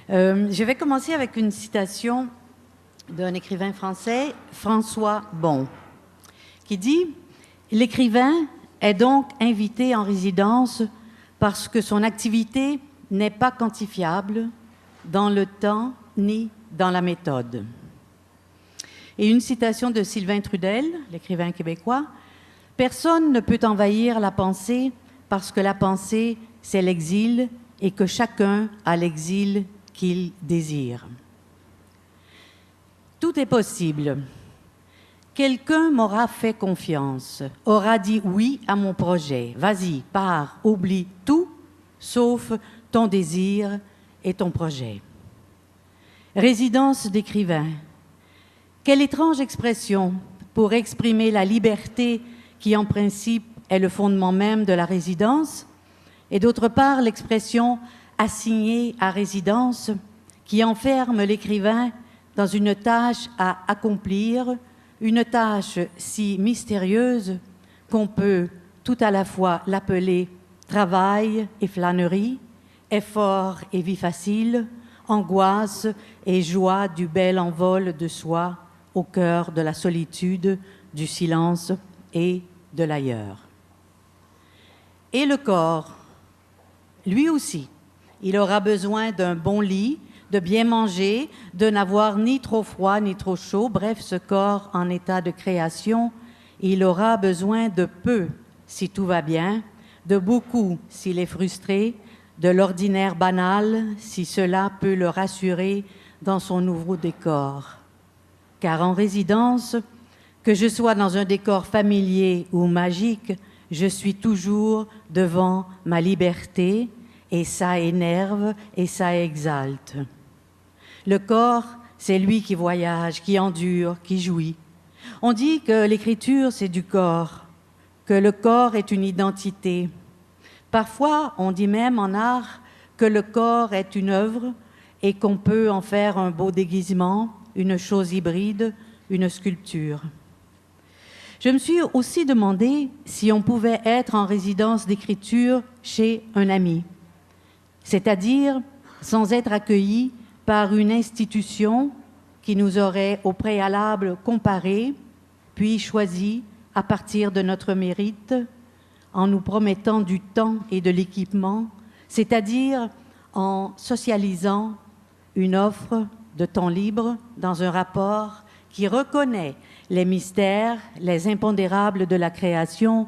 Je vais commencer avec une citation d'un écrivain français, François Bon, qui dit « L'écrivain est donc invité en résidence parce que son activité n'est pas quantifiable dans le temps ni dans la méthode. » Et une citation de Sylvain Trudel, l'écrivain québécois, « Personne ne peut envahir la pensée parce que la pensée, c'est l'exil et que chacun a l'exil qu'il désire. » Tout est possible. Quelqu'un m'aura fait confiance, aura dit oui à mon projet. Vas-y, pars, oublie tout, sauf ton désir et ton projet. Résidence d'écrivain. Quelle étrange expression pour exprimer la liberté qui, en principe, est le fondement même de la résidence, et d'autre part, l'expression assigné à résidence qui enferme l'écrivain dans une tâche à accomplir, une tâche si mystérieuse qu'on peut tout à la fois l'appeler travail et flânerie, effort et vie facile, angoisse et joie du bel envol de soi au cœur de la solitude, du silence et de l'ailleurs. Et le corps, lui aussi, il aura besoin d'un bon lit, de bien manger, de n'avoir ni trop froid ni trop chaud, bref, ce corps en état de création, il aura besoin de peu si tout va bien, de beaucoup s'il est frustré, de l'ordinaire banal si cela peut le rassurer dans son nouveau décor. Car en résidence, que je sois dans un décor familier ou magique, je suis toujours devant ma liberté et ça énerve et ça exalte. Le corps, c'est lui qui voyage, qui endure, qui jouit. On dit que l'écriture, c'est du corps, que le corps est une identité. Parfois, on dit même en art que le corps est une œuvre et qu'on peut en faire un beau déguisement, une chose hybride, une sculpture. Je me suis aussi demandé si on pouvait être en résidence d'écriture chez un ami, c'est-à-dire sans être accueilli par une institution qui nous aurait au préalable comparé, puis choisi à partir de notre mérite, en nous promettant du temps et de l'équipement, c'est-à-dire en socialisant une offre de temps libre dans un rapport qui reconnaît les mystères, les impondérables de la création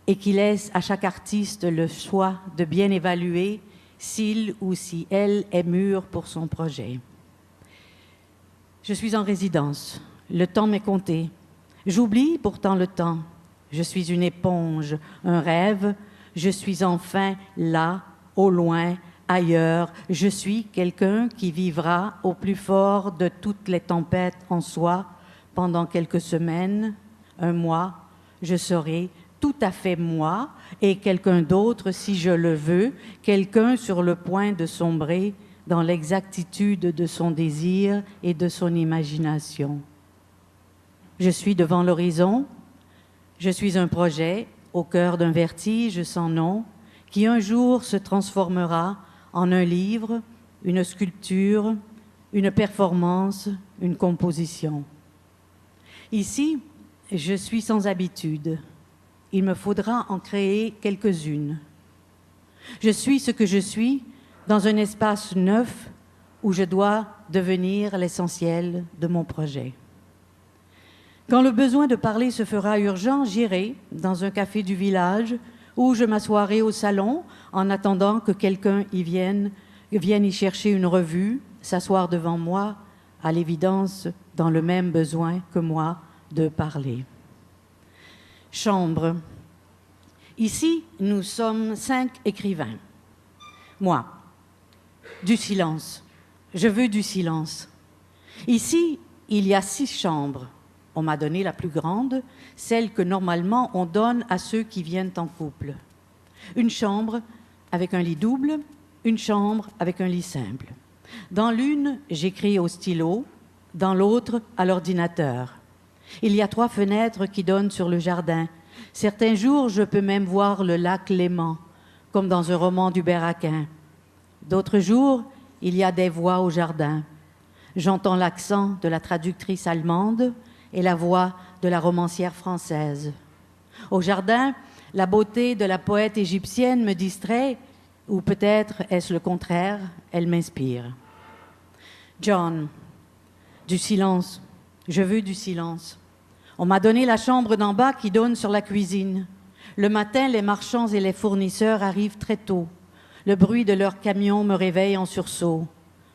et qui laisse à chaque artiste le choix de bien évaluer s'il ou si elle est mûre pour son projet. Je suis en résidence, le temps m'est compté. J'oublie pourtant le temps. Je suis une éponge, un rêve. Je suis enfin là, au loin, ailleurs. Je suis quelqu'un qui vivra au plus fort de toutes les tempêtes en soi pendant quelques semaines, un mois. Je serai tout à fait moi et quelqu'un d'autre si je le veux, quelqu'un sur le point de sombrer dans l'exactitude de son désir et de son imagination. Je suis devant l'horizon, je suis un projet au cœur d'un vertige sans nom qui un jour se transformera en un livre, une sculpture, une performance, une composition. Ici, je suis sans habitude. Il me faudra en créer quelques-unes. Je suis ce que je suis dans un espace neuf où je dois devenir l'essentiel de mon projet. Quand le besoin de parler se fera urgent, j'irai dans un café du village où je m'assoirai au salon en attendant que quelqu'un vienne y chercher une revue, s'asseoir devant moi, à l'évidence dans le même besoin que moi de parler. Chambre. Ici, nous sommes 5 écrivains. Moi, du silence. Je veux du silence. Ici, il y a 6 chambres. On m'a donné la plus grande, celle que normalement on donne à ceux qui viennent en couple. Une chambre avec un lit double, une chambre avec un lit simple. Dans l'une, j'écris au stylo, dans l'autre, à l'ordinateur. Il y a 3 fenêtres qui donnent sur le jardin. Certains jours, je peux même voir le lac Léman, comme dans un roman d'Hubert Aquin. D'autres jours, il y a des voix au jardin. J'entends l'accent de la traductrice allemande et la voix de la romancière française. Au jardin, la beauté de la poète égyptienne me distrait, ou peut-être est-ce le contraire, elle m'inspire. John, du silence, je veux du silence. On m'a donné la chambre d'en bas qui donne sur la cuisine. Le matin, les marchands et les fournisseurs arrivent très tôt. Le bruit de leurs camions me réveille en sursaut.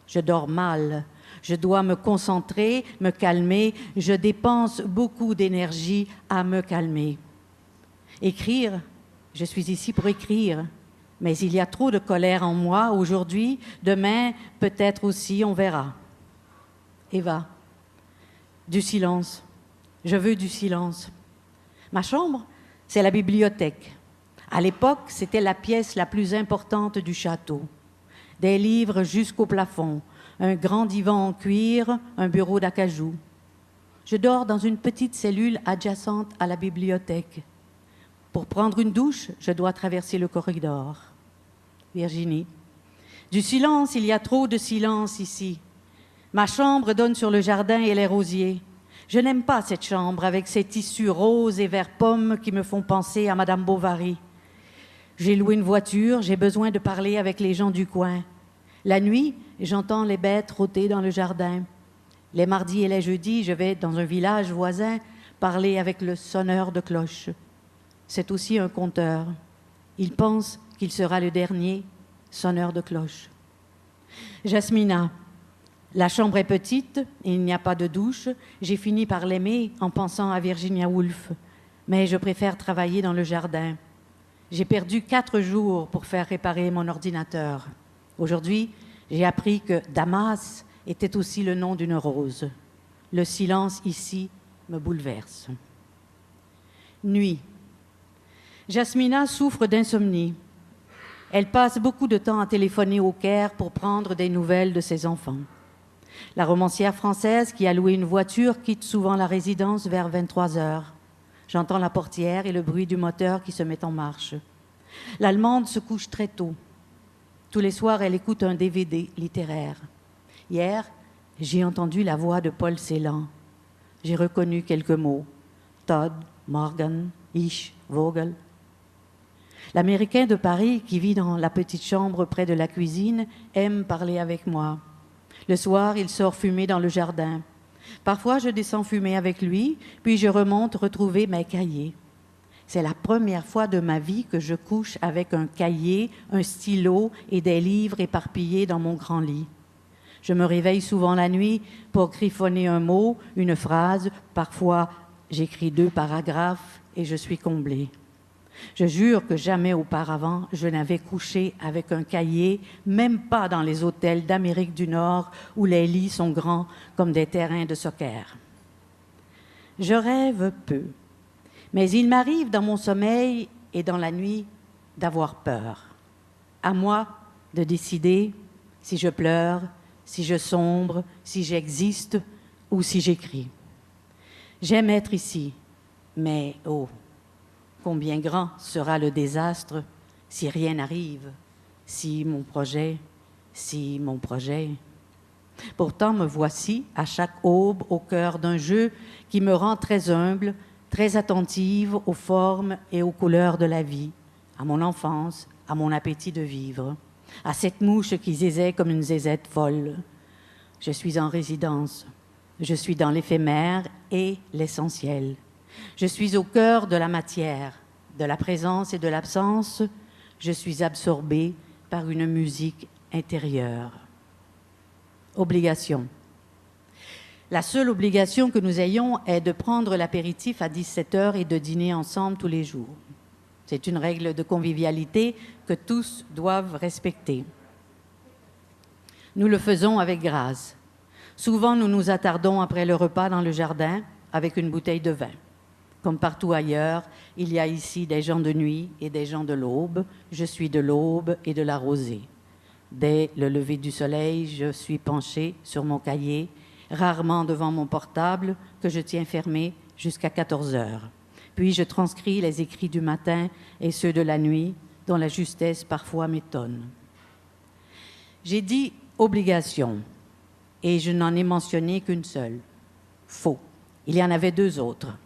Je dors mal. Je dois me concentrer, me calmer. Je dépense beaucoup d'énergie à me calmer. Écrire, je suis ici pour écrire. Mais il y a trop de colère en moi aujourd'hui. Demain, peut-être aussi, on verra. Eva, du silence. Je veux du silence. Ma chambre, c'est la bibliothèque. À l'époque, c'était la pièce la plus importante du château. Des livres jusqu'au plafond, un grand divan en cuir, un bureau d'acajou. Je dors dans une petite cellule adjacente à la bibliothèque. Pour prendre une douche, je dois traverser le corridor. Virginie. Du silence, il y a trop de silence ici. Ma chambre donne sur le jardin et les rosiers. Je n'aime pas cette chambre avec ses tissus roses et vert pomme qui me font penser à Madame Bovary. J'ai loué une voiture, j'ai besoin de parler avec les gens du coin. La nuit, j'entends les bêtes rôter dans le jardin. Les mardis et les jeudis, je vais dans un village voisin parler avec le sonneur de cloche. C'est aussi un conteur. Il pense qu'il sera le dernier sonneur de cloche. Jasmina. La chambre est petite et il n'y a pas de douche. J'ai fini par l'aimer en pensant à Virginia Woolf. Mais je préfère travailler dans le jardin. J'ai perdu 4 jours pour faire réparer mon ordinateur. Aujourd'hui, j'ai appris que Damas était aussi le nom d'une rose. Le silence ici me bouleverse. Nuit. Jasmina souffre d'insomnie. Elle passe beaucoup de temps à téléphoner au Caire pour prendre des nouvelles de ses enfants. La romancière française qui a loué une voiture quitte souvent la résidence vers 23 heures. J'entends la portière et le bruit du moteur qui se met en marche. L'Allemande se couche très tôt. Tous les soirs, elle écoute un DVD littéraire. Hier, j'ai entendu la voix de Paul Celan. J'ai reconnu quelques mots. Todd, Morgan, Ich, Vogel. L'Américain de Paris, qui vit dans la petite chambre près de la cuisine, aime parler avec moi. Le soir, il sort fumer dans le jardin. Parfois, je descends fumer avec lui, puis je remonte retrouver mes cahiers. C'est la première fois de ma vie que je couche avec un cahier, un stylo et des livres éparpillés dans mon grand lit. Je me réveille souvent la nuit pour griffonner un mot, une phrase. Parfois, j'écris 2 paragraphes et je suis comblée. Je jure que jamais auparavant je n'avais couché avec un cahier, même pas dans les hôtels d'Amérique du Nord où les lits sont grands comme des terrains de soccer. Je rêve peu, mais il m'arrive dans mon sommeil et dans la nuit d'avoir peur. À moi de décider si je pleure, si je sombre, si j'existe ou si j'écris. J'aime être ici, mais oh, combien grand sera le désastre si rien n'arrive, si mon projet. Pourtant, me voici à chaque aube au cœur d'un jeu qui me rend très humble, très attentive aux formes et aux couleurs de la vie, à mon enfance, à mon appétit de vivre, à cette mouche qui zézait comme une zézette folle. Je suis en résidence, je suis dans l'éphémère et l'essentiel. Je suis au cœur de la matière, de la présence et de l'absence. Je suis absorbée par une musique intérieure. Obligation. La seule obligation que nous ayons est de prendre l'apéritif à 17h et de dîner ensemble tous les jours. C'est une règle de convivialité que tous doivent respecter. Nous le faisons avec grâce. Souvent, nous nous attardons après le repas dans le jardin avec une bouteille de vin. Comme partout ailleurs, il y a ici des gens de nuit et des gens de l'aube. Je suis de l'aube et de la rosée. Dès le lever du soleil, je suis penchée sur mon cahier, rarement devant mon portable que je tiens fermé jusqu'à 14 heures. Puis je transcris les écrits du matin et ceux de la nuit, dont la justesse parfois m'étonne. J'ai dit Obligation. Et je n'en ai mentionné qu'une seule. Faux. Il y en avait deux autres.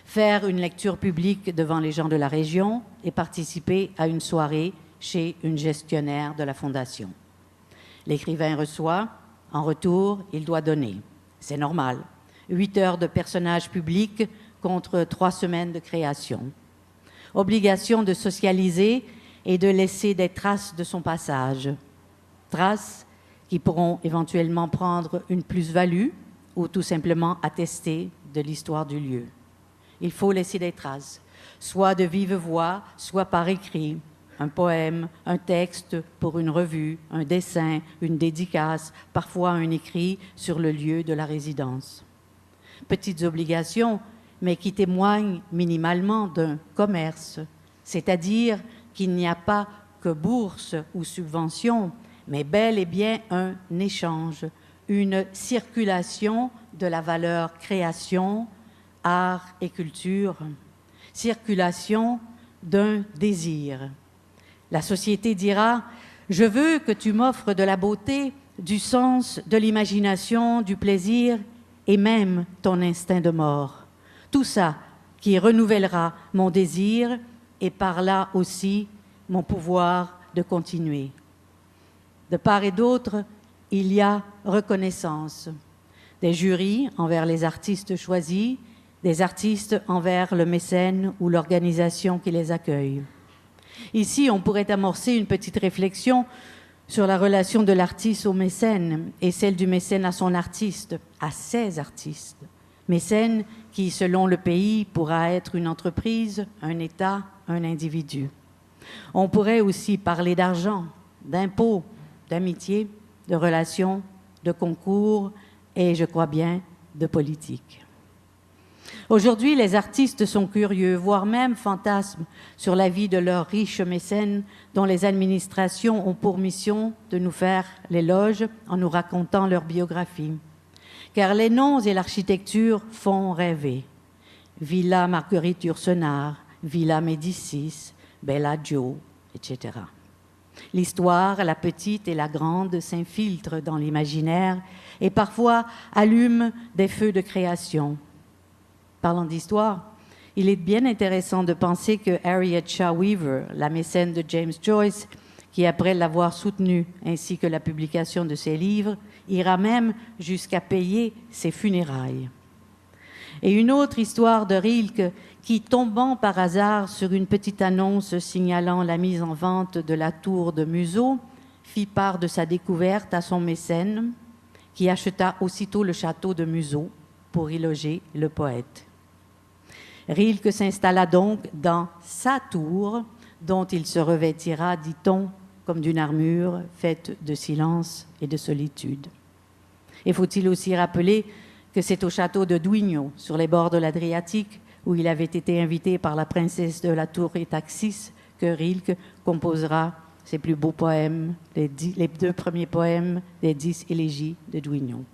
Faire une lecture publique devant les gens de la région et participer à une soirée chez une gestionnaire de la Fondation. L'écrivain reçoit, en retour, il doit donner. C'est normal. 8 heures de personnage public contre 3 semaines de création. Obligation de socialiser et de laisser des traces de son passage. Traces qui pourront éventuellement prendre une plus-value ou tout simplement attester de l'histoire du lieu. Il faut laisser des traces, soit de vive voix, soit par écrit. Un poème, un texte pour une revue, un dessin, une dédicace, parfois un écrit sur le lieu de la résidence. Petites obligations, mais qui témoignent minimalement d'un commerce, c'est-à-dire qu'il n'y a pas que bourse ou subvention, mais bel et bien un échange, une circulation de la valeur création, art et culture, circulation d'un désir. La société dira « Je veux que tu m'offres de la beauté, du sens, de l'imagination, du plaisir et même ton instinct de mort. Tout ça qui renouvellera mon désir et par là aussi mon pouvoir de continuer. » De part et d'autre, il y a reconnaissance. Des jurys envers les artistes choisis, des artistes envers le mécène ou l'organisation qui les accueille. Ici, on pourrait amorcer une petite réflexion sur la relation de l'artiste au mécène et celle du mécène à son artiste, à ses artistes. Mécène qui, selon le pays, pourra être une entreprise, un État, un individu. On pourrait aussi parler d'argent, d'impôts, d'amitié, de relations, de concours et, je crois bien, de politique. Aujourd'hui, les artistes sont curieux, voire même fantasment sur la vie de leurs riches mécènes dont les administrations ont pour mission de nous faire l'éloge en nous racontant leur biographie. Car les noms et l'architecture font rêver. Villa Marguerite Yourcenar, Villa Médicis, Bellagio, etc. L'histoire, la petite et la grande, s'infiltrent dans l'imaginaire et parfois allument des feux de création. Parlant d'histoire, il est bien intéressant de penser que Harriet Shaw Weaver, la mécène de James Joyce, qui après l'avoir soutenu ainsi que la publication de ses livres, ira même jusqu'à payer ses funérailles. Et une autre histoire de Rilke qui, tombant par hasard sur une petite annonce signalant la mise en vente de la tour de Museau, fit part de sa découverte à son mécène, qui acheta aussitôt le château de Museau pour y loger le poète. Rilke s'installa donc dans sa tour, dont il se revêtira, dit-on, comme d'une armure faite de silence et de solitude. Et faut-il aussi rappeler que c'est au château de Duigno, sur les bords de l'Adriatique, où il avait été invité par la princesse de la tour et Taxis, que Rilke composera ses plus beaux poèmes, les 2 premiers poèmes des 10 élégies de Duigno.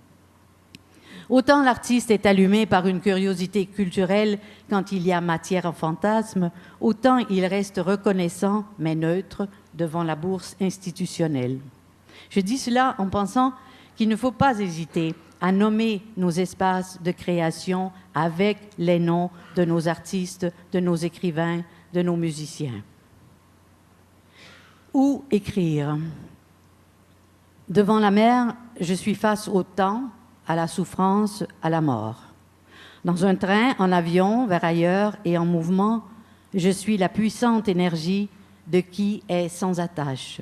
Autant l'artiste est allumé par une curiosité culturelle quand il y a matière en fantasme, autant il reste reconnaissant, mais neutre, devant la bourse institutionnelle. Je dis cela en pensant qu'il ne faut pas hésiter à nommer nos espaces de création avec les noms de nos artistes, de nos écrivains, de nos musiciens. Où écrire? Devant la mer, je suis face au temps, à la souffrance, à la mort. Dans un train, en avion, vers ailleurs et en mouvement, je suis la puissante énergie de qui est sans attache,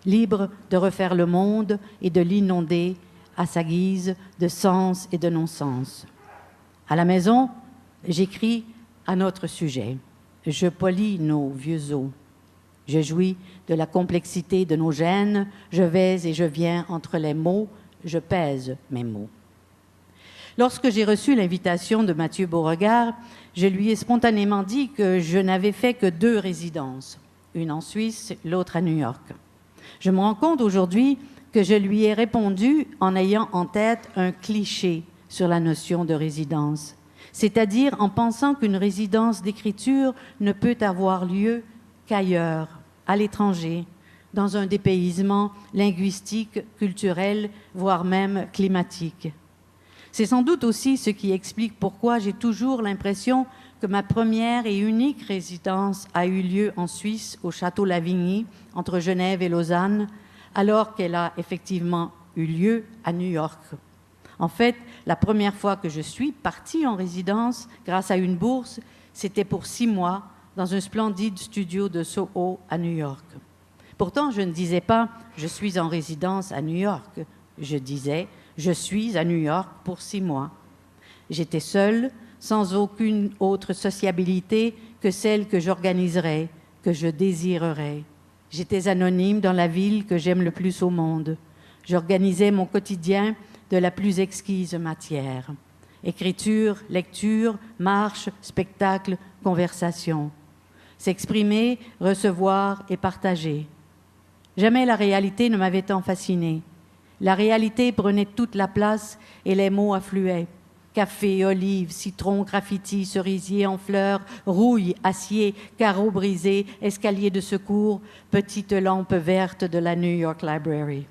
libre de refaire le monde et de l'inonder à sa guise de sens et de non-sens. À la maison, j'écris à notre sujet. Je polis nos vieux os. Je jouis de la complexité de nos gènes. Je vais et je viens entre les mots. Je pèse mes mots. Lorsque j'ai reçu l'invitation de Mathieu Beauregard, je lui ai spontanément dit que je n'avais fait que 2 résidences, une en Suisse, l'autre à New York. Je me rends compte aujourd'hui que je lui ai répondu en ayant en tête un cliché sur la notion de résidence, c'est-à-dire en pensant qu'une résidence d'écriture ne peut avoir lieu qu'ailleurs, à l'étranger, dans un dépaysement linguistique, culturel, voire même climatique. C'est sans doute aussi ce qui explique pourquoi j'ai toujours l'impression que ma première et unique résidence a eu lieu en Suisse, au Château Lavigny, entre Genève et Lausanne, alors qu'elle a effectivement eu lieu à New York. En fait, la première fois que je suis partie en résidence, grâce à une bourse, c'était pour 6 mois dans un splendide studio de Soho à New York. Pourtant, je ne disais pas « je suis en résidence à New York ». Je disais « je suis à New York pour 6 mois ». J'étais seule, sans aucune autre sociabilité que celle que j'organiserais, que je désirerais. J'étais anonyme dans la ville que j'aime le plus au monde. J'organisais mon quotidien de la plus exquise matière. Écriture, lecture, marche, spectacle, conversation. S'exprimer, recevoir et partager. Jamais la réalité ne m'avait tant fascinée. La réalité prenait toute la place et les mots affluaient. Café, olive, citron, graffiti, cerisier en fleurs, rouille, acier, carreaux brisés, escalier de secours, petite lampe verte de la New York Library.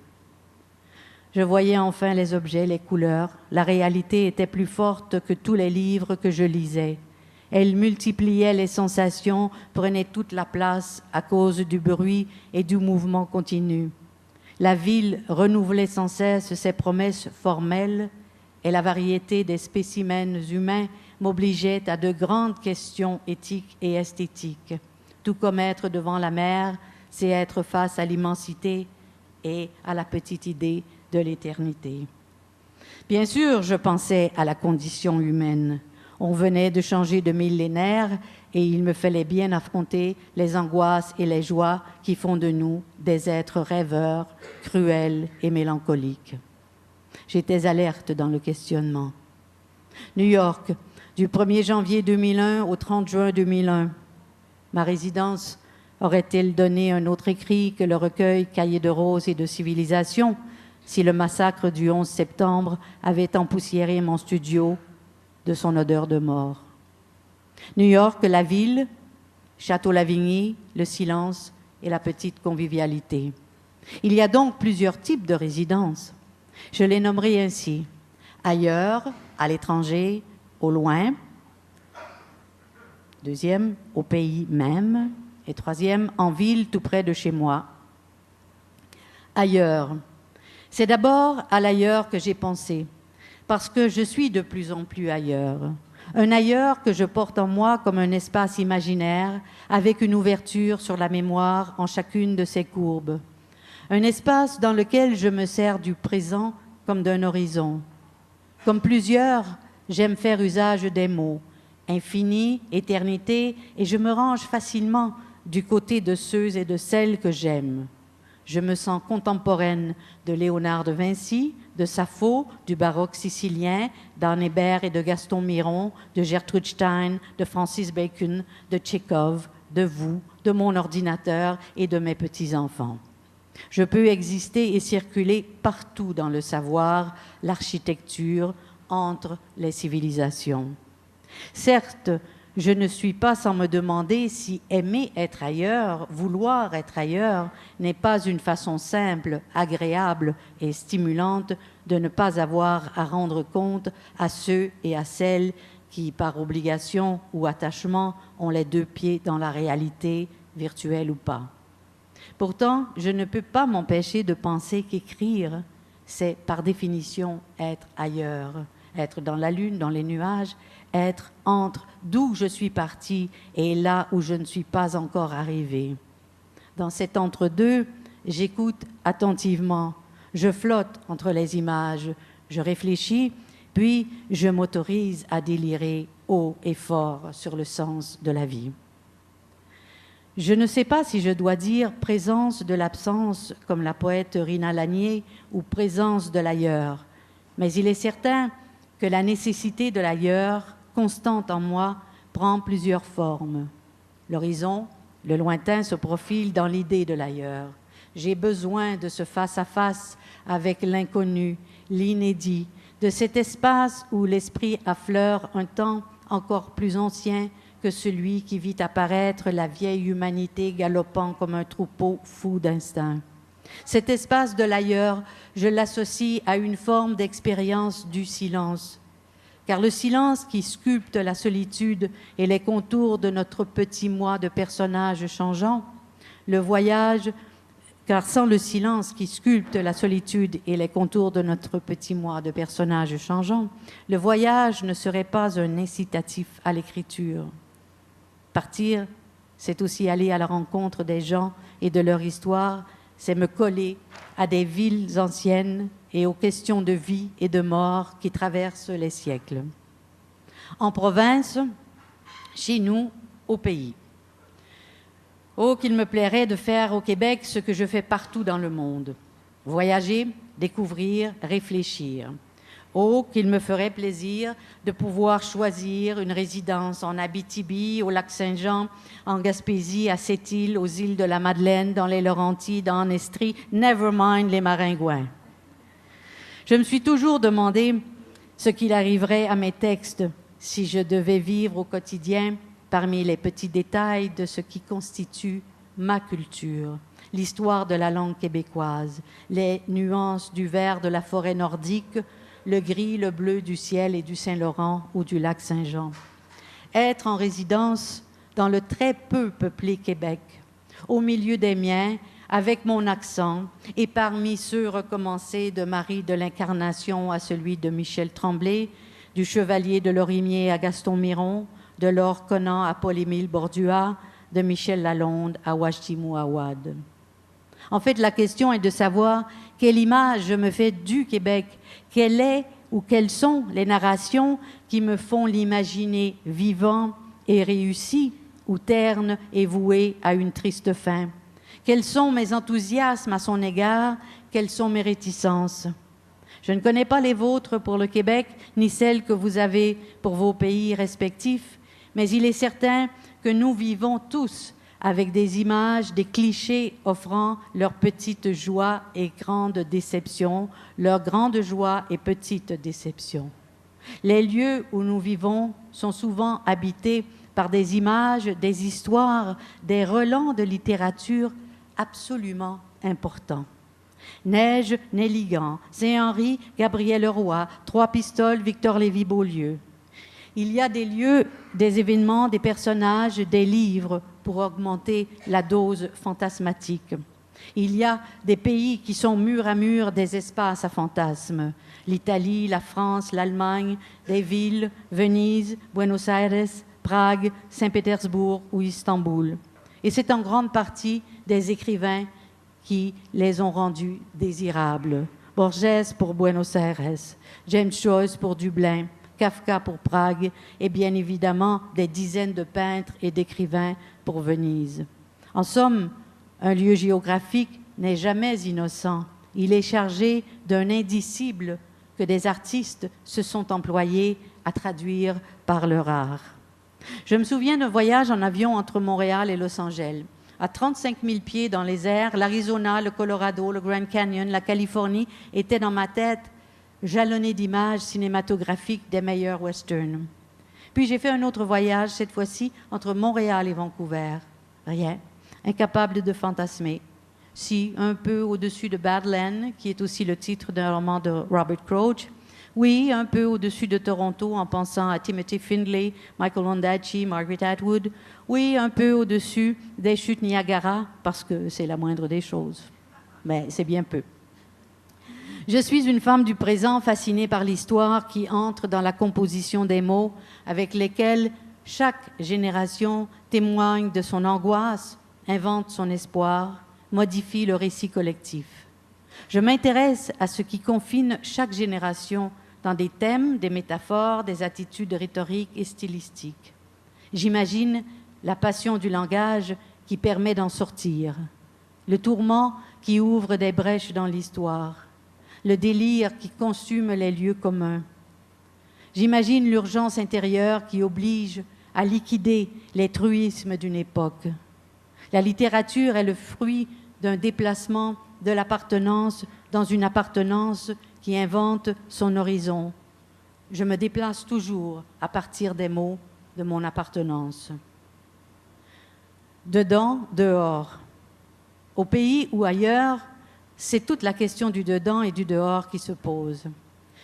Je voyais enfin les objets, les couleurs. La réalité était plus forte que tous les livres que je lisais. Elle multipliait les sensations, prenait toute la place à cause du bruit et du mouvement continu. La ville renouvelait sans cesse ses promesses formelles et la variété des spécimens humains m'obligeait à de grandes questions éthiques et esthétiques. Tout comme être devant la mer, c'est être face à l'immensité et à la petite idée de l'éternité. Bien sûr, je pensais à la condition humaine. On venait de changer de millénaire et il me fallait bien affronter les angoisses et les joies qui font de nous des êtres rêveurs, cruels et mélancoliques. J'étais alerte dans le questionnement. New York, du 1er janvier 2001 au 30 juin 2001. Ma résidence aurait-elle donné un autre écrit que le recueil Cahiers de roses et de civilisation si le massacre du 11 septembre avait empoussiéré mon studio de son odeur de mort? New York, la ville, Château Lavigny, le silence et la petite convivialité. Il y a donc plusieurs types de résidences. Je les nommerai ainsi. Ailleurs, à l'étranger, au loin. Deuxième, au pays même. Et troisième, en ville, tout près de chez moi. Ailleurs. C'est d'abord à l'ailleurs que j'ai pensé, parce que je suis de plus en plus ailleurs. Un ailleurs que je porte en moi comme un espace imaginaire, avec une ouverture sur la mémoire en chacune de ses courbes. Un espace dans lequel je me sers du présent comme d'un horizon. Comme plusieurs, j'aime faire usage des mots infini, éternité, et je me range facilement du côté de ceux et de celles que j'aime. Je me sens contemporaine de Léonard de Vinci, de Sappho, du baroque sicilien, d'Anne Hébert et de Gaston Miron, de Gertrude Stein, de Francis Bacon, de Tchekhov, de vous, de mon ordinateur et de mes petits-enfants. Je peux exister et circuler partout dans le savoir, l'architecture, entre les civilisations. Certes, je ne suis pas sans me demander si aimer être ailleurs, vouloir être ailleurs, n'est pas une façon simple, agréable et stimulante de ne pas avoir à rendre compte à ceux et à celles qui, par obligation ou attachement, ont les 2 pieds dans la réalité, virtuelle ou pas. Pourtant, je ne peux pas m'empêcher de penser qu'écrire, c'est par définition être ailleurs, être dans la lune, dans les nuages, être entre d'où je suis partie et là où je ne suis pas encore arrivée. Dans cet entre-deux, j'écoute attentivement, je flotte entre les images, je réfléchis, puis je m'autorise à délirer haut et fort sur le sens de la vie. Je ne sais pas si je dois dire présence de l'absence, comme la poète Rina Lanier, ou présence de l'ailleurs, mais il est certain que la nécessité de l'ailleurs, constante en moi, prend plusieurs formes. L'horizon, le lointain se profile dans l'idée de l'ailleurs. J'ai besoin de ce face-à-face avec l'inconnu, l'inédit, de cet espace où l'esprit affleure un temps encore plus ancien que celui qui vit apparaître la vieille humanité galopant comme un troupeau fou d'instinct. Cet espace de l'ailleurs, je l'associe à une forme d'expérience du silence. Car le silence qui sculpte la solitude et les contours de notre petit moi de personnages changeants, le voyage, car sans le silence qui sculpte la solitude et les contours de notre petit moi de personnages changeants, le voyage ne serait pas un incitatif à l'écriture. Partir, c'est aussi aller à la rencontre des gens et de leur histoire, c'est me coller à des villes anciennes et aux questions de vie et de mort qui traversent les siècles. En province, chez nous, au pays. Oh, qu'il me plairait de faire au Québec ce que je fais partout dans le monde. Voyager, découvrir, réfléchir. Oh, qu'il me ferait plaisir de pouvoir choisir une résidence en Abitibi, au lac Saint-Jean, en Gaspésie, à Sept-Îles, aux îles de la Madeleine, dans les Laurentides, dans Estrie, never mind les Maringouins. Je me suis toujours demandé ce qu'il arriverait à mes textes si je devais vivre au quotidien parmi les petits détails de ce qui constitue ma culture, l'histoire de la langue québécoise, les nuances du vert de la forêt nordique, le gris, le bleu du ciel et du Saint-Laurent ou du lac Saint-Jean. Être en résidence dans le très peu peuplé Québec, au milieu des miens, avec mon accent, et parmi ceux recommencés de Marie de l'Incarnation à celui de Michel Tremblay, du Chevalier de Lorimier à Gaston Miron, de Laure Conant à Paul-Émile Bordua, de Michel Lalonde à Ouachtimou Awad. En fait, la question est de savoir quelle image je me fais du Québec, quelle est ou quelles sont les narrations qui me font l'imaginer vivant et réussi ou terne et voué à une triste fin. Quels sont mes enthousiasmes à son égard, quelles sont mes réticences. Je ne connais pas les vôtres pour le Québec, ni celles que vous avez pour vos pays respectifs, mais il est certain que nous vivons tous avec des images, des clichés offrant leurs petites joies et grandes déceptions, leurs grandes joies et petites déceptions. Les lieux où nous vivons sont souvent habités par des images, des histoires, des relents de littérature absolument importants. Neige, Néligan, Saint-Henri, Gabriel Leroy, Trois Pistoles, Victor Lévy-Beaulieu. Il y a des lieux, des événements, des personnages, des livres pour augmenter la dose fantasmatique. Il y a des pays qui sont mur à mur des espaces à fantasmes. L'Italie, la France, l'Allemagne, des villes, Venise, Buenos Aires, Prague, Saint-Pétersbourg ou Istanbul. Et c'est en grande partie des écrivains qui les ont rendus désirables. Borges pour Buenos Aires, James Joyce pour Dublin, Kafka pour Prague et bien évidemment des dizaines de peintres et d'écrivains pour Venise. En somme, un lieu géographique n'est jamais innocent. Il est chargé d'un indicible que des artistes se sont employés à traduire par leur art. Je me souviens d'un voyage en avion entre Montréal et Los Angeles. À 35 000 pieds dans les airs, l'Arizona, le Colorado, le Grand Canyon, la Californie étaient dans ma tête jalonnés d'images cinématographiques des meilleurs westerns. Puis j'ai fait un autre voyage, cette fois-ci entre Montréal et Vancouver. Rien, incapable de fantasmer. Si, un peu au-dessus de Badland, qui est aussi le titre d'un roman de Robert Crouch. Oui, un peu au-dessus de Toronto en pensant à Timothy Findlay, Michael Ondaatje, Margaret Atwood. Oui, un peu au-dessus des chutes Niagara, parce que c'est la moindre des choses. Mais c'est bien peu. Je suis une femme du présent fascinée par l'histoire qui entre dans la composition des mots avec lesquels chaque génération témoigne de son angoisse, invente son espoir, modifie le récit collectif. Je m'intéresse à ce qui confine chaque génération dans des thèmes, des métaphores, des attitudes rhétoriques et stylistiques. J'imagine la passion du langage qui permet d'en sortir, le tourment qui ouvre des brèches dans l'histoire, le délire qui consume les lieux communs. J'imagine l'urgence intérieure qui oblige à liquider les truismes d'une époque. La littérature est le fruit d'un déplacement de l'appartenance dans une appartenance qui invente son horizon. Je me déplace toujours à partir des mots de mon appartenance. Dedans, dehors. Au pays ou ailleurs, c'est toute la question du dedans et du dehors qui se pose.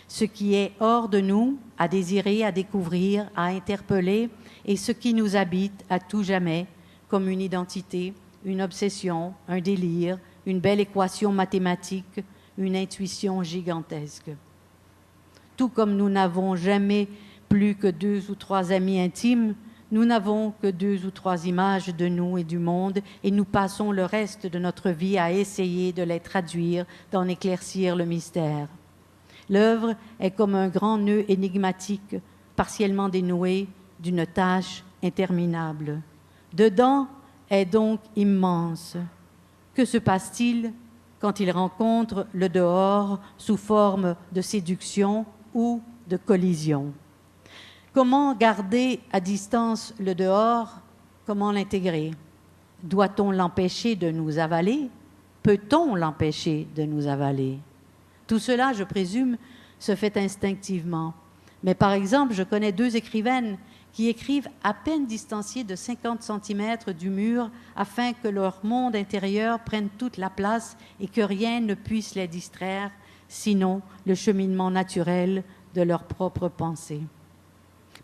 Ce qui est hors de nous, à désirer, à découvrir, à interpeller, et ce qui nous habite à tout jamais, comme une identité, une obsession, un délire, une belle équation mathématique, une intuition gigantesque. Tout comme nous n'avons jamais plus que 2 ou 3 amis intimes, nous n'avons que 2 ou 3 images de nous et du monde, et nous passons le reste de notre vie à essayer de les traduire, d'en éclaircir le mystère. L'œuvre est comme un grand nœud énigmatique, partiellement dénoué d'une tâche interminable. Dedans est donc immense. Que se passe-t-il quand il rencontre le dehors sous forme de séduction ou de collision? Comment garder à distance le dehors? Comment l'intégrer? Doit-on l'empêcher de nous avaler? Peut-on l'empêcher de nous avaler? Tout cela, je présume, se fait instinctivement. Mais par exemple, je connais 2 écrivaines qui écrivent à peine distanciées de 50 cm du mur afin que leur monde intérieur prenne toute la place et que rien ne puisse les distraire, sinon le cheminement naturel de leur propre pensée.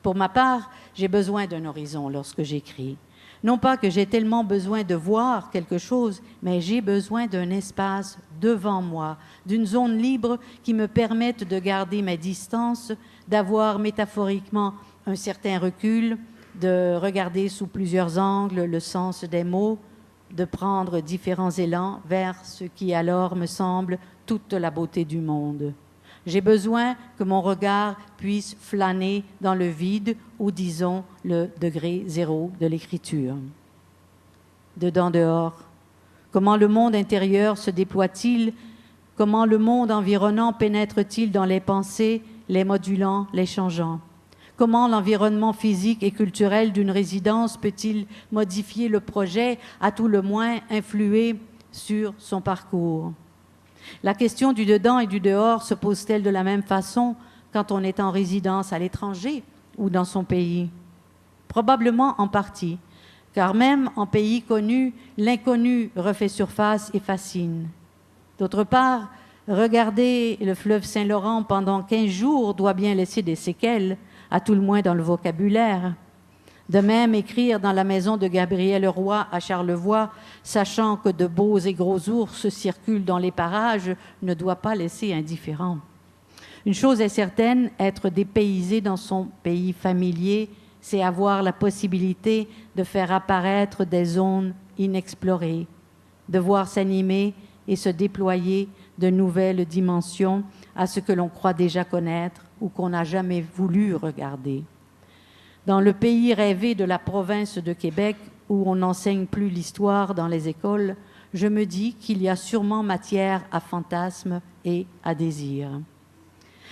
Pour ma part, j'ai besoin d'un horizon lorsque j'écris. Non pas que j'ai tellement besoin de voir quelque chose, mais j'ai besoin d'un espace devant moi, d'une zone libre qui me permette de garder mes distances, d'avoir métaphoriquement un certain recul, de regarder sous plusieurs angles le sens des mots, de prendre différents élans vers ce qui alors me semble toute la beauté du monde. J'ai besoin que mon regard puisse flâner dans le vide ou, disons, le degré zéro de l'écriture. Dedans, dehors. Comment le monde intérieur se déploie-t-il? Comment le monde environnant pénètre-t-il dans les pensées, les modulant, les changeant? Comment l'environnement physique et culturel d'une résidence peut-il modifier le projet, à tout le moins influer sur son parcours? La question du dedans et du dehors se pose-t-elle de la même façon quand on est en résidence à l'étranger ou dans son pays? Probablement en partie, car même en pays connu, l'inconnu refait surface et fascine. D'autre part, regarder le fleuve Saint-Laurent pendant 15 jours doit bien laisser des séquelles, à tout le moins dans le vocabulaire. De même, écrire dans la maison de Gabriel Roy à Charlevoix, sachant que de beaux et gros ours circulent dans les parages, ne doit pas laisser indifférent. Une chose est certaine, être dépaysé dans son pays familier, c'est avoir la possibilité de faire apparaître des zones inexplorées, de voir s'animer et se déployer de nouvelles dimensions à ce que l'on croit déjà connaître ou qu'on n'a jamais voulu regarder. Dans le pays rêvé de la province de Québec, où on n'enseigne plus l'histoire dans les écoles, je me dis qu'il y a sûrement matière à fantasmes et à désirs.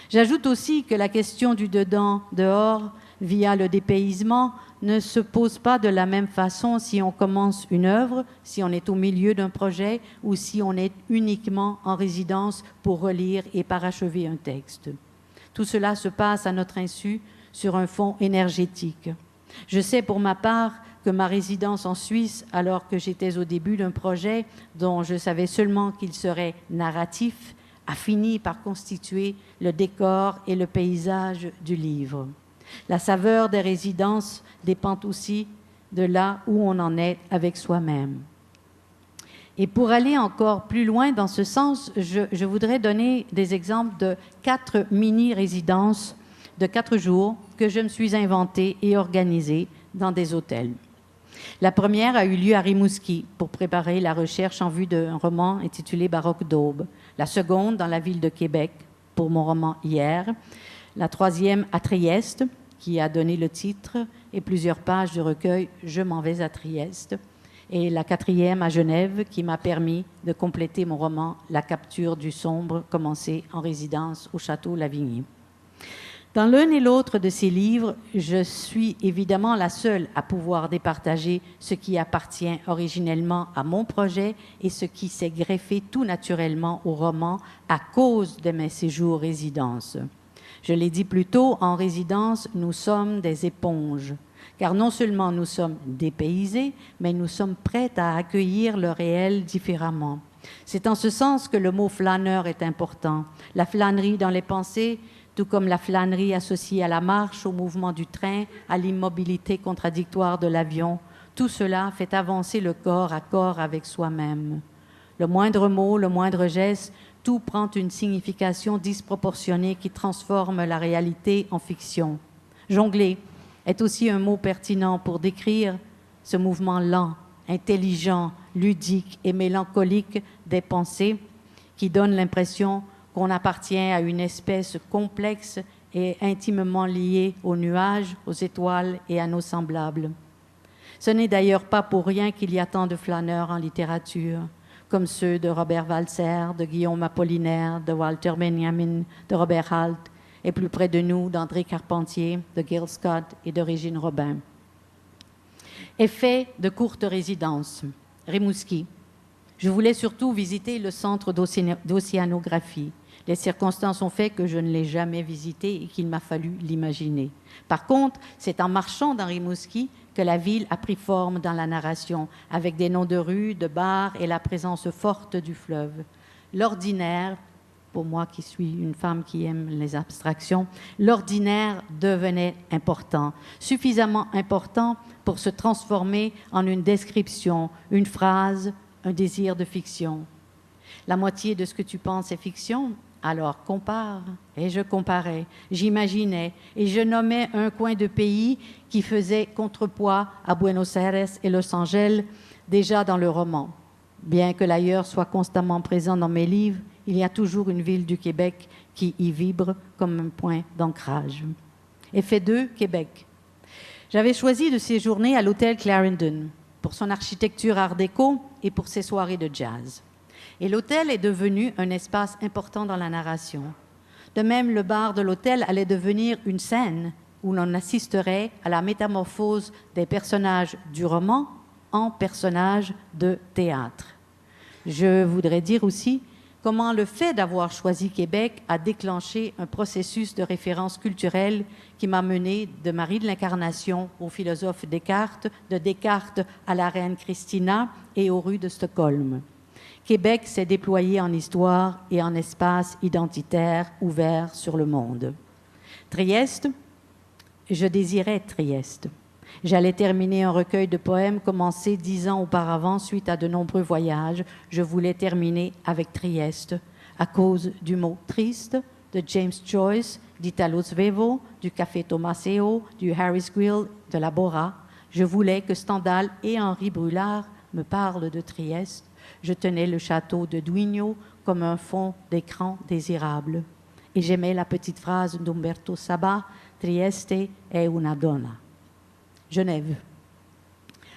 J'ajoute aussi que la question du dedans-dehors, via le dépaysement, ne se pose pas de la même façon si on commence une œuvre, si on est au milieu d'un projet ou si on est uniquement en résidence pour relire et parachever un texte. Tout cela se passe à notre insu, sur un fond énergétique. Je sais pour ma part que ma résidence en Suisse, alors que j'étais au début d'un projet dont je savais seulement qu'il serait narratif, a fini par constituer le décor et le paysage du livre. La saveur des résidences dépend aussi de là où on en est avec soi-même. Et pour aller encore plus loin dans ce sens, je voudrais donner des exemples de 4 mini-résidences de 4 jours que je me suis inventée et organisée dans des hôtels. La première a eu lieu à Rimouski pour préparer la recherche en vue d'un roman intitulé Baroque d'aube. La seconde dans la ville de Québec pour mon roman Hier. La troisième à Trieste qui a donné le titre et plusieurs pages du recueil Je m'en vais à Trieste. Et la quatrième à Genève qui m'a permis de compléter mon roman La capture du sombre, commencé en résidence au château Lavigny. Dans l'un et l'autre de ces livres, je suis évidemment la seule à pouvoir départager ce qui appartient originellement à mon projet et ce qui s'est greffé tout naturellement au roman à cause de mes séjours résidence. Je l'ai dit plus tôt, en résidence, nous sommes des éponges. car non seulement nous sommes dépaysés, mais nous sommes prêts à accueillir le réel différemment. C'est en ce sens que le mot flâneur est important. La flânerie dans les pensées, tout comme la flânerie associée à la marche, au mouvement du train, à l'immobilité contradictoire de l'avion, tout cela fait avancer le corps à corps avec soi-même. Le moindre mot, le moindre geste, tout prend une signification disproportionnée qui transforme la réalité en fiction. Jongler est aussi un mot pertinent pour décrire ce mouvement lent, intelligent, ludique et mélancolique des pensées qui donne l'impression qu'on appartient à une espèce complexe et intimement liée aux nuages, aux étoiles et à nos semblables. Ce n'est d'ailleurs pas pour rien qu'il y a tant de flâneurs en littérature, comme ceux de Robert Walser, de Guillaume Apollinaire, de Walter Benjamin, de Robert Halt, et plus près de nous, d'André Carpentier, de Gil Scott et de Régine Robin. Effet de courte résidence. Rimouski. Je voulais surtout visiter le centre d'océanographie. Les circonstances ont fait que je ne l'ai jamais visité et qu'il m'a fallu l'imaginer. Par contre, c'est en marchant dans Rimouski que la ville a pris forme dans la narration, avec des noms de rues, de bars et la présence forte du fleuve. L'ordinaire, pour moi qui suis une femme qui aime les abstractions, l'ordinaire devenait important, suffisamment important pour se transformer en une description, une phrase, un désir de fiction. La moitié de ce que tu penses est fiction, alors compare. Et je comparais, j'imaginais, et je nommais un coin de pays qui faisait contrepoids à Buenos Aires et Los Angeles, déjà dans le roman. Bien que l'ailleurs soit constamment présent dans mes livres, il y a toujours une ville du Québec qui y vibre comme un point d'ancrage. Effet 2, Québec. J'avais choisi de séjourner à l'hôtel Clarendon pour son architecture art déco et pour ses soirées de jazz. Et l'hôtel est devenu un espace important dans la narration. De même, le bar de l'hôtel allait devenir une scène où l'on assisterait à la métamorphose des personnages du roman en personnages de théâtre. Je voudrais dire aussi comment le fait d'avoir choisi Québec a déclenché un processus de référence culturelle qui m'a mené de Marie de l'Incarnation au philosophe Descartes, de Descartes à la reine Christina et aux rues de Stockholm. Québec s'est déployé en histoire et en espace identitaire ouvert sur le monde. Trieste, je désirais Trieste. J'allais terminer un recueil de poèmes commencé 10 ans auparavant suite à de nombreux voyages. Je voulais terminer avec Trieste à cause du mot triste de James Joyce, d'Italo Svevo, du Café Tomaseo, du Harris Grill, de la Bora. Je voulais que Stendhal et Henri Brulard me parlent de Trieste. Je tenais le château de Duigno comme un fond d'écran désirable. Et j'aimais la petite phrase d'Umberto Saba, « Trieste è una donna ». Genève.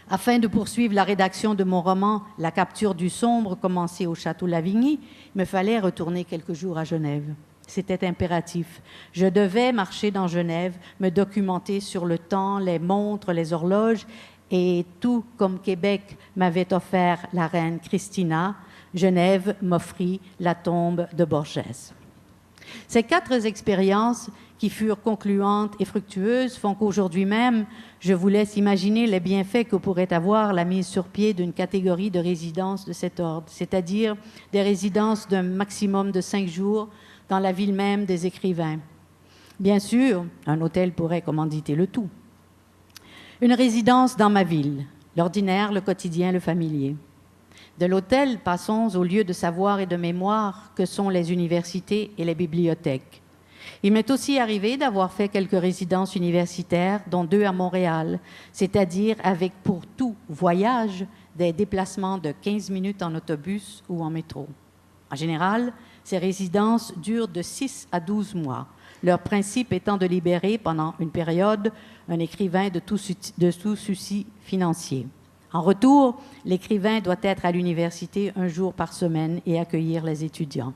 Afin de poursuivre la rédaction de mon roman « La capture du sombre » commencé au château Lavigny, il me fallait retourner quelques jours à Genève. C'était impératif. Je devais marcher dans Genève, me documenter sur le temps, les montres, les horloges, et tout comme Québec m'avait offert la reine Christina, Genève m'offrit la tombe de Borges. Ces 4 expériences qui furent concluantes et fructueuses font qu'aujourd'hui même, je vous laisse imaginer les bienfaits que pourrait avoir la mise sur pied d'une catégorie de résidences de cet ordre, c'est-à-dire des résidences d'un maximum de 5 jours dans la ville même des écrivains. Bien sûr, un hôtel pourrait commanditer le tout. Une résidence dans ma ville, l'ordinaire, le quotidien, le familier. De l'hôtel, passons aux lieux de savoir et de mémoire que sont les universités et les bibliothèques. Il m'est aussi arrivé d'avoir fait quelques résidences universitaires, dont 2 à Montréal, c'est-à-dire avec pour tout voyage des déplacements de 15 minutes en autobus ou en métro. En général, ces résidences durent de 6 à 12 mois, leur principe étant de libérer pendant une période un écrivain de tout souci financier. En retour, l'écrivain doit être à l'université 1 jour par semaine et accueillir les étudiants.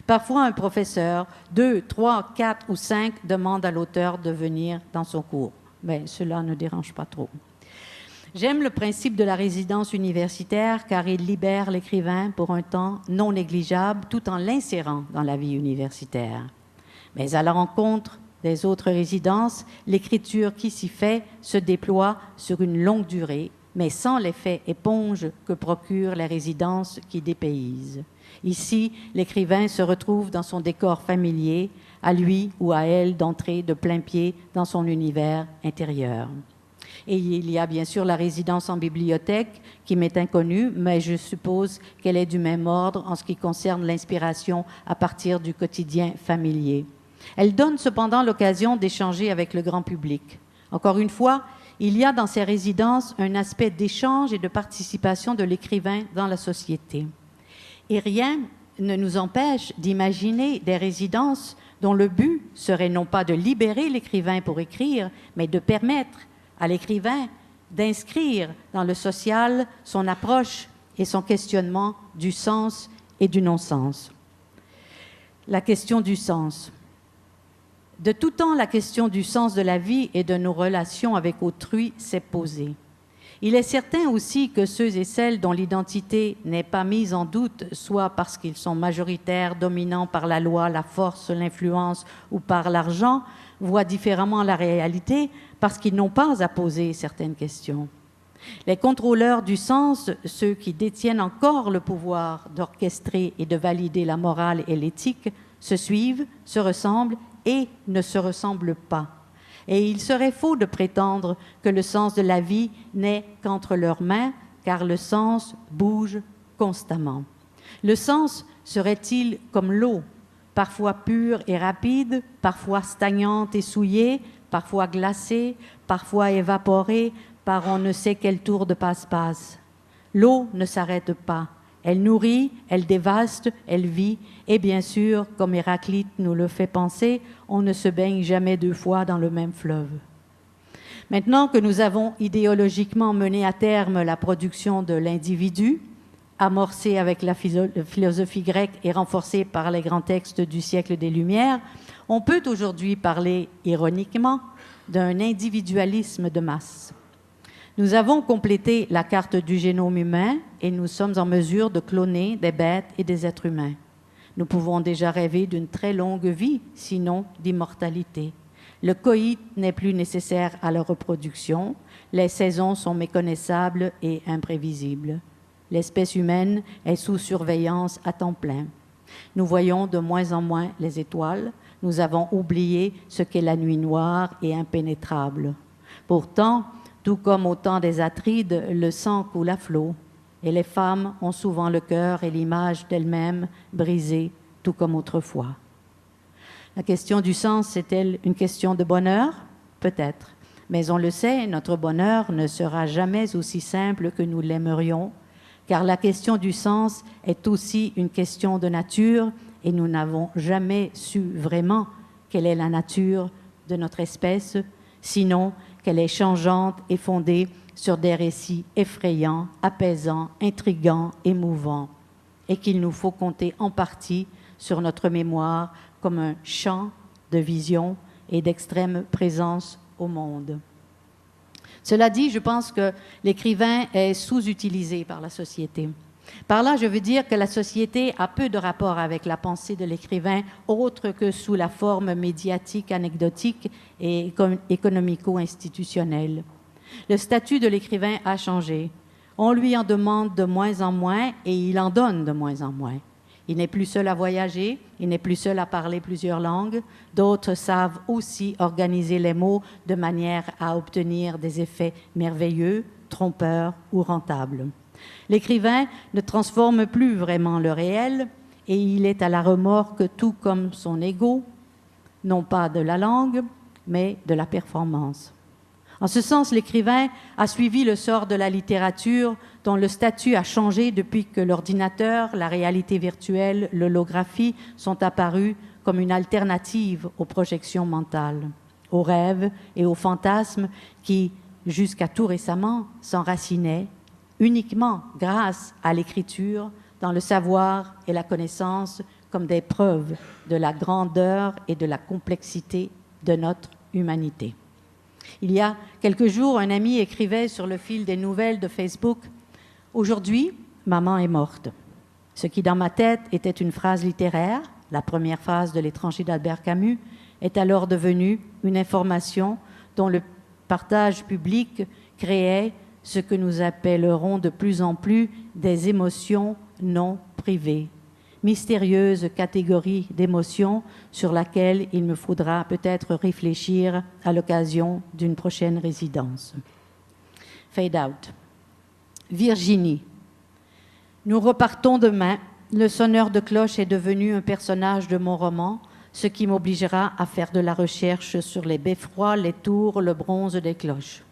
Parfois, un professeur, 2, 3, 4 ou 5 demande à l'auteur de venir dans son cours. Mais cela ne dérange pas trop. J'aime le principe de la résidence universitaire car il libère l'écrivain pour un temps non négligeable tout en l'insérant dans la vie universitaire. Mais à la rencontre des autres résidences, l'écriture qui s'y fait se déploie sur une longue durée, mais sans l'effet éponge que procurent les résidences qui dépaysent. Ici, l'écrivain se retrouve dans son décor familier, à lui ou à elle d'entrer de plein pied dans son univers intérieur. Et il y a bien sûr la résidence en bibliothèque qui m'est inconnue, mais je suppose qu'elle est du même ordre en ce qui concerne l'inspiration à partir du quotidien familier. Elle donne cependant l'occasion d'échanger avec le grand public. Encore une fois, il y a dans ces résidences un aspect d'échange et de participation de l'écrivain dans la société. Et rien ne nous empêche d'imaginer des résidences dont le but serait non pas de libérer l'écrivain pour écrire, mais de permettre à l'écrivain d'inscrire dans le social son approche et son questionnement du sens et du non-sens. La question du sens. De tout temps, la question du sens de la vie et de nos relations avec autrui s'est posée. Il est certain aussi que ceux et celles dont l'identité n'est pas mise en doute, soit parce qu'ils sont majoritaires, dominants par la loi, la force, l'influence ou par l'argent, voient différemment la réalité parce qu'ils n'ont pas à poser certaines questions. Les contrôleurs du sens, ceux qui détiennent encore le pouvoir d'orchestrer et de valider la morale et l'éthique, se suivent, se ressemblent et ne se ressemblent pas. Et il serait faux de prétendre que le sens de la vie n'est qu'entre leurs mains, car le sens bouge constamment. Le sens serait-il comme l'eau, parfois pure et rapide, parfois stagnante et souillée, parfois glacée, parfois évaporée par on ne sait quel tour de passe-passe? L'eau ne s'arrête pas. Elle nourrit, elle dévaste, elle vit, et bien sûr, comme Héraclite nous le fait penser, on ne se baigne jamais deux fois dans le même fleuve. Maintenant que nous avons idéologiquement mené à terme la production de l'individu, amorcée avec la philosophie grecque et renforcée par les grands textes du siècle des Lumières, on peut aujourd'hui parler, ironiquement, d'un individualisme de masse. Nous avons complété la carte du génome humain et nous sommes en mesure de cloner des bêtes et des êtres humains. Nous pouvons déjà rêver d'une très longue vie, sinon d'immortalité. Le coït n'est plus nécessaire à la reproduction, les saisons sont méconnaissables et imprévisibles. L'espèce humaine est sous surveillance à temps plein. Nous voyons de moins en moins les étoiles, nous avons oublié ce qu'est la nuit noire et impénétrable. Pourtant, tout comme au temps des Atrides, le sang coule à flot, et les femmes ont souvent le cœur et l'image d'elles-mêmes brisés, tout comme autrefois. La question du sens est-elle une question de bonheur? Peut-être. Mais on le sait, notre bonheur ne sera jamais aussi simple que nous l'aimerions, car la question du sens est aussi une question de nature, et nous n'avons jamais su vraiment quelle est la nature de notre espèce, sinon qu'elle est changeante et fondée sur des récits effrayants, apaisants, intrigants, émouvants, et qu'il nous faut compter en partie sur notre mémoire comme un champ de vision et d'extrême présence au monde. Cela dit, je pense que l'écrivain est sous-utilisé par la société. Par là, je veux dire que la société a peu de rapport avec la pensée de l'écrivain, autre que sous la forme médiatique, anecdotique et économico-institutionnelle. Le statut de l'écrivain a changé. On lui en demande de moins en moins et il en donne de moins en moins. Il n'est plus seul à voyager, il n'est plus seul à parler plusieurs langues. D'autres savent aussi organiser les mots de manière à obtenir des effets merveilleux, trompeurs ou rentables. L'écrivain ne transforme plus vraiment le réel et il est à la remorque, tout comme son ego, non pas de la langue, mais de la performance. En ce sens, l'écrivain a suivi le sort de la littérature dont le statut a changé depuis que l'ordinateur, la réalité virtuelle, l'holographie sont apparus comme une alternative aux projections mentales, aux rêves et aux fantasmes qui, jusqu'à tout récemment, s'enracinaient uniquement grâce à l'écriture, dans le savoir et la connaissance comme des preuves de la grandeur et de la complexité de notre humanité. Il y a quelques jours, un ami écrivait sur le fil des nouvelles de Facebook « Aujourd'hui, maman est morte ». Ce qui, dans ma tête, était une phrase littéraire, la première phrase de L'étranger d'Albert Camus, est alors devenue une information dont le partage public créait ce que nous appellerons de plus en plus des émotions non privées, mystérieuse catégorie d'émotions sur laquelle il me faudra peut-être réfléchir à l'occasion d'une prochaine résidence. Fade out. Virginie. Nous repartons demain. Le sonneur de cloche est devenu un personnage de mon roman, ce qui m'obligera à faire de la recherche sur les beffrois, les tours, le bronze des cloches.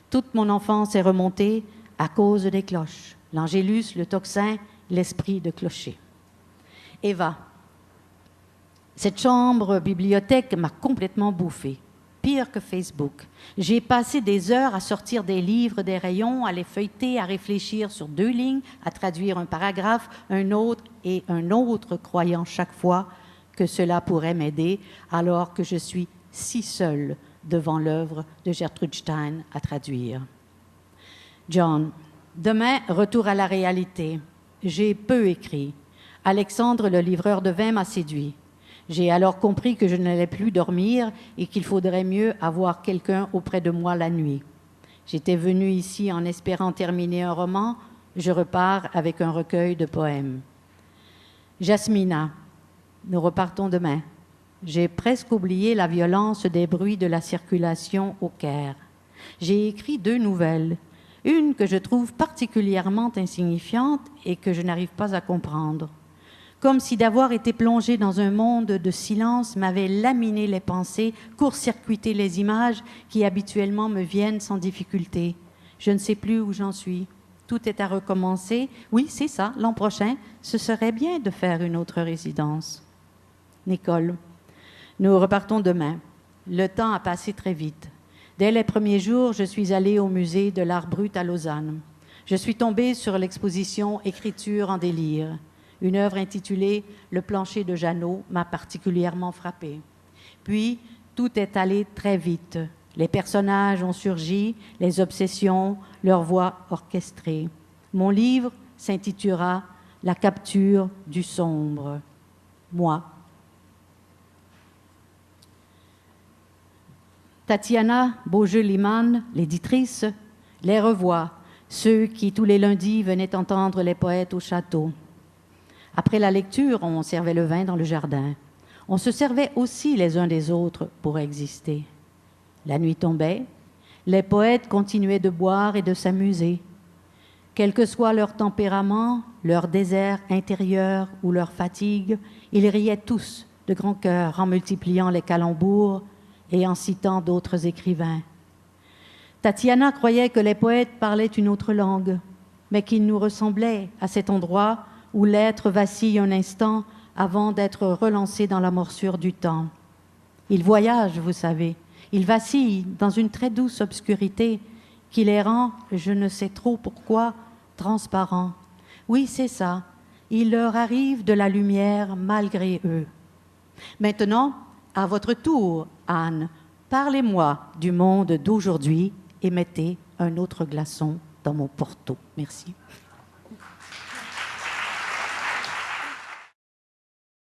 Toute mon enfance est remontée à cause des cloches. L'angélus, le tocsin, l'esprit de clocher. Eva. Cette chambre bibliothèque m'a complètement bouffée. Pire que Facebook. J'ai passé des heures à sortir des livres des rayons, à les feuilleter, à réfléchir sur 2 lignes, à traduire un paragraphe, un autre et un autre, croyant chaque fois que cela pourrait m'aider, alors que je suis si seule devant l'œuvre de Gertrude Stein à traduire. John. Demain, retour à la réalité. J'ai peu écrit. Alexandre, le livreur de vin, m'a séduit. J'ai alors compris que je n'allais plus dormir et qu'il faudrait mieux avoir quelqu'un auprès de moi la nuit. J'étais venue ici en espérant terminer un roman. Je repars avec un recueil de poèmes. Jasmina, nous repartons demain. J'ai presque oublié la violence des bruits de la circulation au Caire. J'ai écrit 2 nouvelles, une que je trouve particulièrement insignifiante et que je n'arrive pas à comprendre. Comme si d'avoir été plongé dans un monde de silence m'avait laminé les pensées, court-circuité les images qui habituellement me viennent sans difficulté. Je ne sais plus où j'en suis. Tout est à recommencer. Oui, c'est ça, l'an prochain, ce serait bien de faire une autre résidence. Nicole, nous repartons demain. Le temps a passé très vite. Dès les premiers jours, je suis allée au musée de l'art brut à Lausanne. Je suis tombée sur l'exposition « Écriture en délire ». Une œuvre intitulée « Le plancher de Jeannot » m'a particulièrement frappée. Puis, tout est allé très vite. Les personnages ont surgi, les obsessions, leurs voix orchestrées. Mon livre s'intitulera « La capture du sombre ». Moi. Tatiana Beaujeu-Liman, l'éditrice, les revoit, ceux qui tous les lundis venaient entendre les poètes au château. Après la lecture, on servait le vin dans le jardin. On se servait aussi les uns des autres pour exister. La nuit tombait, les poètes continuaient de boire et de s'amuser. Quel que soit leur tempérament, leur désert intérieur ou leur fatigue, ils riaient tous de grand cœur en multipliant les calembours et en citant d'autres écrivains. Tatiana croyait que les poètes parlaient une autre langue, mais qu'ils nous ressemblaient à cet endroit où l'être vacille un instant avant d'être relancé dans la morsure du temps. Il voyage, vous savez, il vacille dans une très douce obscurité qui les rend, je ne sais trop pourquoi, transparents. Oui, c'est ça, il leur arrive de la lumière malgré eux. Maintenant, à votre tour, Anne, parlez-moi du monde d'aujourd'hui et mettez un autre glaçon dans mon porto. Merci.